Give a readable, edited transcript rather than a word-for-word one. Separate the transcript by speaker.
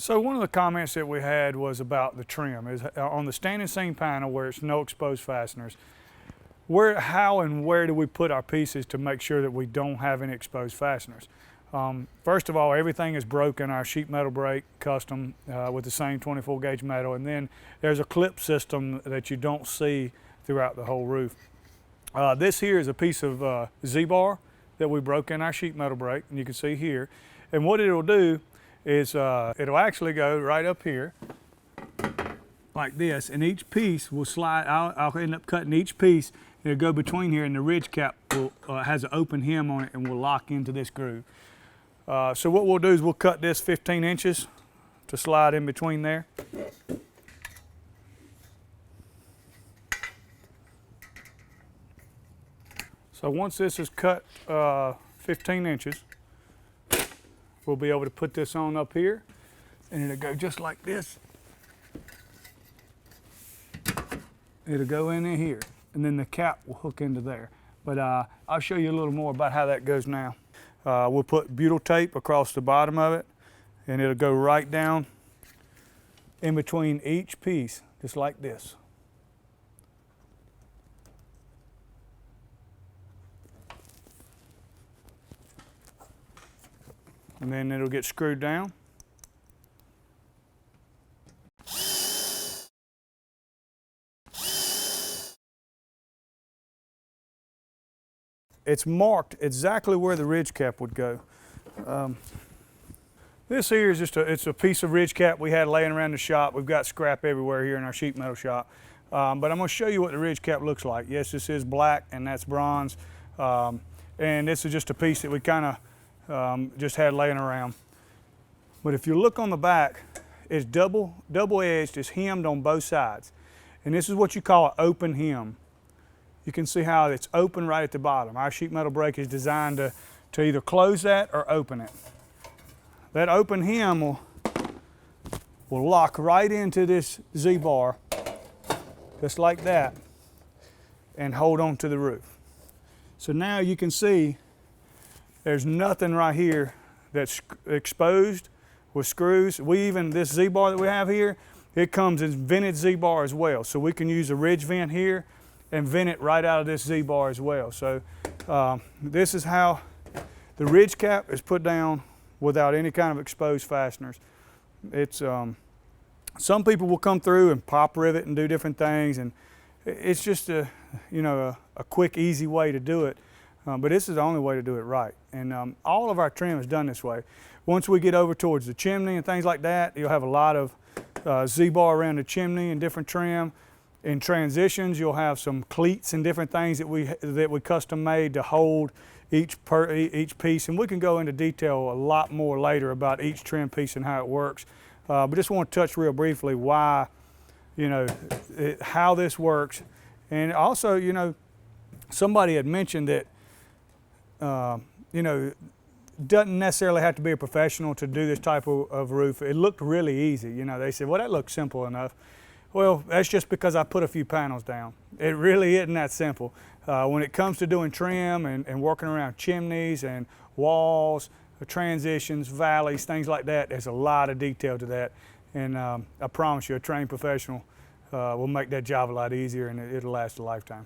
Speaker 1: So one of the comments that we had was about the trim. Is on the standing seam panel where it's no exposed fasteners, how and where do we put our pieces to make sure that we don't have any exposed fasteners? First of all, everything is broken, our sheet metal brake, custom, with the same 24 gauge metal, and then there's a clip system that you don't see throughout the whole roof. This here is a piece of Z-bar that we broke in our sheet metal brake, and you can see here. And what it'll do is it'll actually go right up here like this, and each piece will slide. I'll end up cutting each piece. It'll go between here, and the ridge cap has an open hem on it and will lock into this groove. So what we'll do is we'll cut this 15 inches to slide in between there. So once this is cut 15 inches, we'll be able to put this on up here, and it'll go just like this. It'll go in here, and then the cap will hook into there. But I'll show you a little more about how that goes now. We'll put butyl tape across the bottom of it, and it'll go right down in between each piece, just like this. And then it'll get screwed down. It's marked exactly where the ridge cap would go. This here is just it's a piece of ridge cap we had laying around the shop. We've got scrap everywhere here in our sheet metal shop. But I'm going to show you what the ridge cap looks like. Yes, this is black and that's bronze. And this is just a piece that we kind of just had laying around. But if you look on the back, it's double edged, it's hemmed on both sides. And this is what you call an open hem. You can see how it's open right at the bottom. Our sheet metal brake is designed to either close that or open it. That open hem will lock right into this Z-bar, just like that, and hold on to the roof. So now you can see there's nothing right here that's exposed with screws. This Z-bar that we have here, it comes in vented Z-bar as well. So we can use a ridge vent here and vent it right out of this Z-bar as well. So this is how the ridge cap is put down without any kind of exposed fasteners. It's some people will come through and pop rivet and do different things, and it's just a quick, easy way to do it. But this is the only way to do it right. And all of our trim is done this way. Once we get over towards the chimney and things like that, you'll have a lot of Z-bar around the chimney and different trim. In transitions, you'll have some cleats and different things that we custom made to hold each piece. And we can go into detail a lot more later about each trim piece and how it works. But just want to touch real briefly why, how this works. And also, somebody had mentioned that doesn't necessarily have to be a professional to do this type of roof. It looked really easy. They said, well, that looks simple enough. Well, that's just because I put a few panels down. It really isn't that simple. When it comes to doing trim and working around chimneys and walls, transitions, valleys, things like that, there's a lot of detail to that. And I promise you, a trained professional will make that job a lot easier, and it'll last a lifetime.